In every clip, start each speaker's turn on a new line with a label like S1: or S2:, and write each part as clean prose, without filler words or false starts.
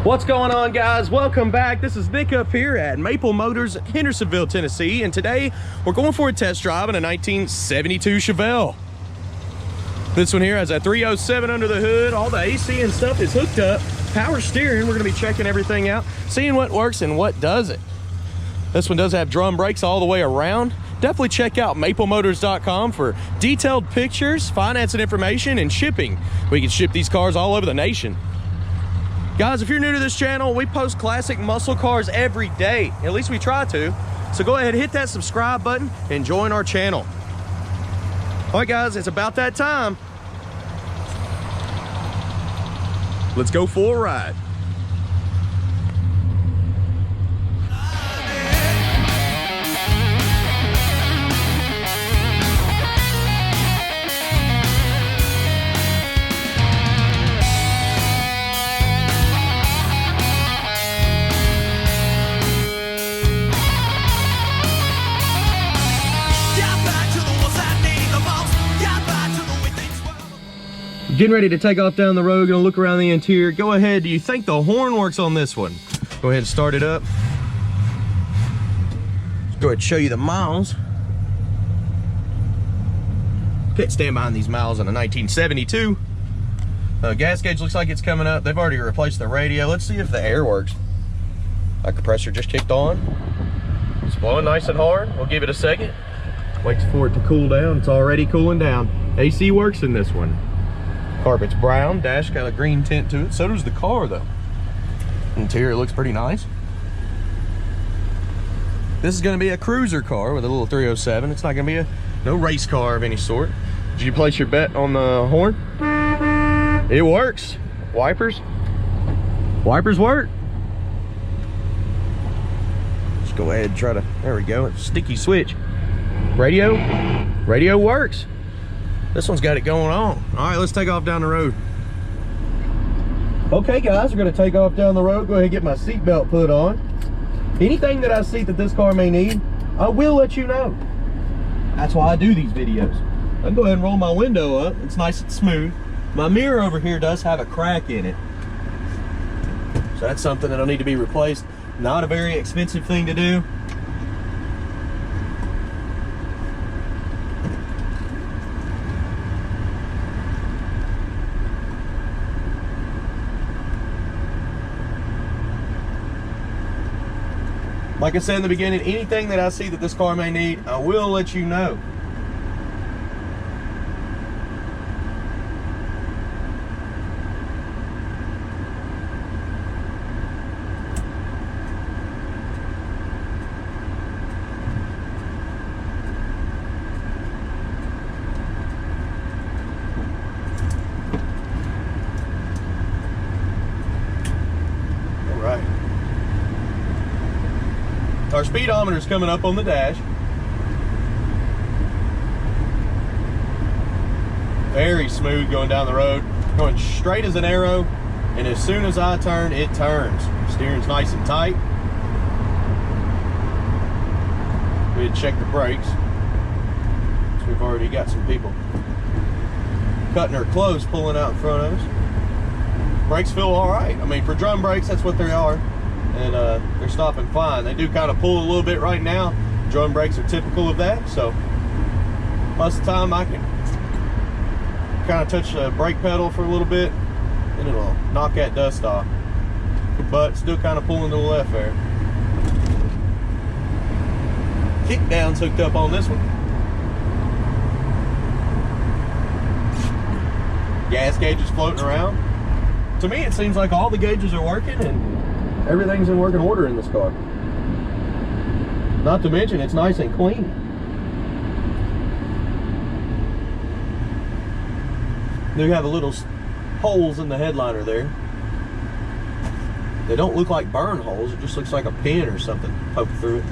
S1: What's going on, guys? Welcome back. This is Nick up here at Maple Motors, Hendersonville, Tennessee, and today we're going for a test drive in a 1972 Chevelle. This one here has a 307 under the hood. All the AC and stuff is hooked up. Power steering. We're going to be checking everything out, seeing what works and what doesn't. This one does have drum brakes all the way around. Definitely check out maplemotors.com for detailed pictures, financing information, and shipping. We can ship these cars all over the nation. Guys, if you're new to this channel, we post classic muscle cars every day. At least we try to. So go ahead and hit that subscribe button and join our channel. All right, guys, it's about that time. Let's go for a ride. Getting ready to take off down the road, gonna look around the interior. Go ahead, do you think the horn works on this one? Go ahead and start it up. Let's go ahead and show you the miles. Can't stand behind these miles on a 1972. Gas gauge looks like it's coming up. They've already replaced the radio. Let's see if the air works. Our compressor just kicked on. It's blowing nice and hard. We'll give it a second. Wait for it to cool down. It's already cooling down. AC works in this one. Carpet's brown, dash got a green tint to it. So does the car though. Interior looks pretty nice. This is gonna be a cruiser car with a little 307. It's not gonna be no race car of any sort. Did you place your bet on the horn? It works. Wipers work. Let's go ahead and try to, there we go, it's a sticky switch. Radio works. This one's got it going on. All right, let's take off down the road. Okay, guys, we're gonna take off down the road. Go ahead and get my seatbelt put on. Anything that I see that this car may need, I will let you know. That's why I do these videos. I'll go ahead and roll my window up. It's nice and smooth. My mirror over here does have a crack in it. So that's something that'll need to be replaced. Not a very expensive thing to do. Like I said in the beginning, anything that I see that this car may need, I will let you know. All right. Our speedometer is coming up on the dash. Very smooth going down the road, going straight as an arrow, and as soon as I turn, it turns. Steering's nice and tight. We'd check the brakes. So we've already got some people cutting her close, pulling out in front of us. Brakes feel all right. I mean, for drum brakes, that's what they are. And they're stopping fine. They do kind of pull a little bit right now. Drum brakes are typical of that, so most of the time I can kind of touch the brake pedal for a little bit and it'll knock that dust off, but still kind of pulling to the left there. Kick down's hooked up on this one. Gas gauge is floating around. To me, it seems like all the gauges are working and everything's in working order in this car. Not to mention, it's nice and clean. They have a little holes in the headliner there. They don't look like burn holes. It just looks like a pin or something poked through it.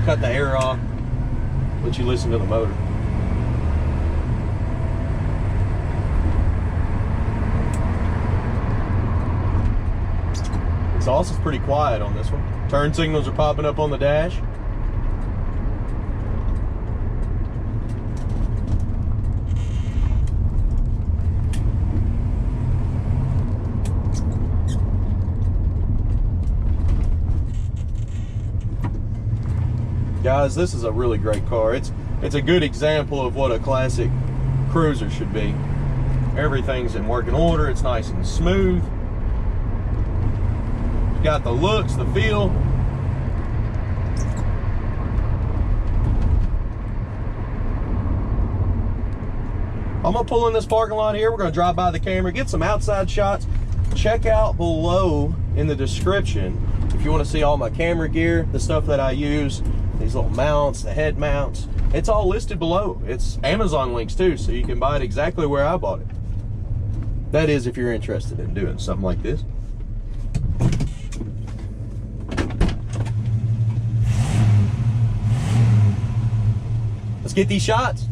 S1: Cut the air off, let you listen to the motor. Exhaust is pretty quiet on this one. Turn signals are popping up on the dash. Guys, this is a really great car. It's a good example of what a classic cruiser should be. Everything's in working order. It's nice and smooth. Got the looks, the feel. I'm gonna pull in this parking lot here. We're gonna drive by the camera, get some outside shots. Check out below in the description if you want to see all my camera gear, the stuff that I use, these little mounts, the head mounts. It's all listed below. It's Amazon links too, so you can buy it exactly where I bought it. That is, if you're interested in doing something like this. Let's get these shots.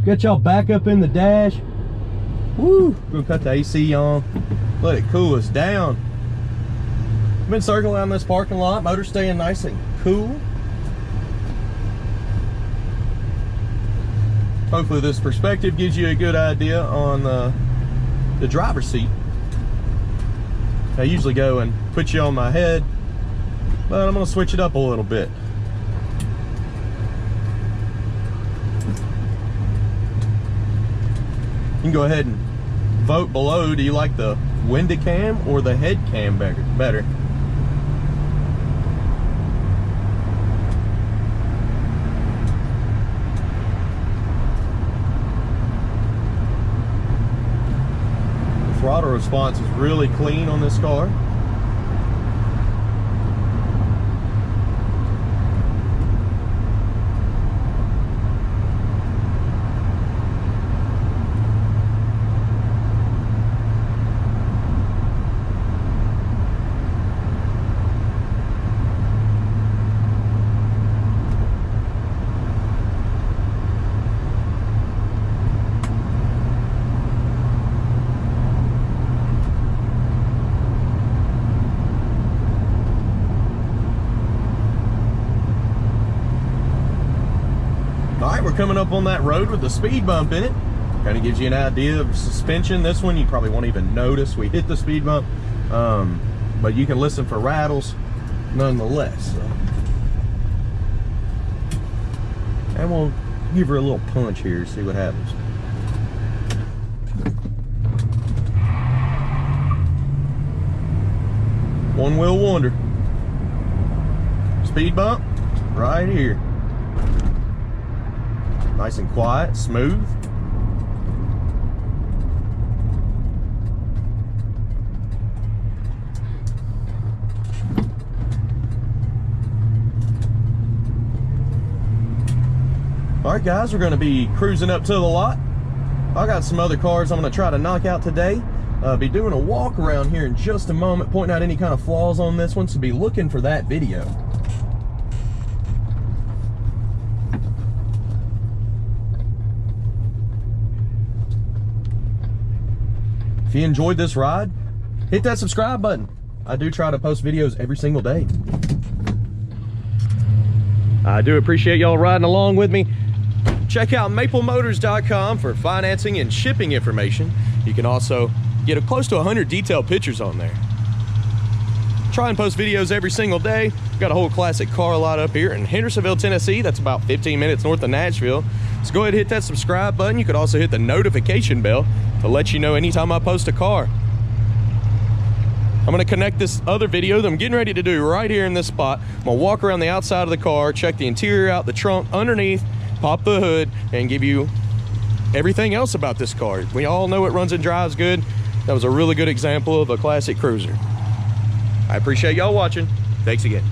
S1: Got y'all back up in the dash. Woo! Gonna cut the AC on. Let it cool us down. Been circling around this parking lot. Motor staying nice and cool. Hopefully this perspective gives you a good idea on the driver's seat. I usually go and put you on my head, but I'm gonna switch it up a little bit. You can go ahead and vote below. Do you like the window cam or the head cam better? The throttle response is really clean on this car. Coming up on that road with the speed bump in it. Kind of gives you an idea of suspension. This one you probably won't even notice we hit the speed bump, but you can listen for rattles nonetheless. So. And we'll give her a little punch here, see what happens. One wheel wonder. Speed bump right here. Nice and quiet, smooth. All right, guys, we're going to be cruising up to the lot. I got some other cars I'm going to try to knock out today. Be doing a walk around here in just a moment, pointing out any kind of flaws on this one, so be looking for that video. If you enjoyed this ride, hit that subscribe button. I do try to post videos every single day. I do appreciate y'all riding along with me. Check out maplemotors.com for financing and shipping information. You can also get close to 100 detailed pictures on there. Try and post videos every single day. Got a whole classic car lot up here in Hendersonville, Tennessee. That's about 15 minutes north of Nashville. So go ahead and hit that subscribe button. You could also hit the notification bell to let you know anytime I post a car. I'm going to connect this other video that I'm getting ready to do right here in this spot. I'm going to walk around the outside of the car, check the interior out, the trunk, underneath, pop the hood, and give you everything else about this car. We all know it runs and drives good. That was a really good example of a classic cruiser. I appreciate y'all watching. Thanks again.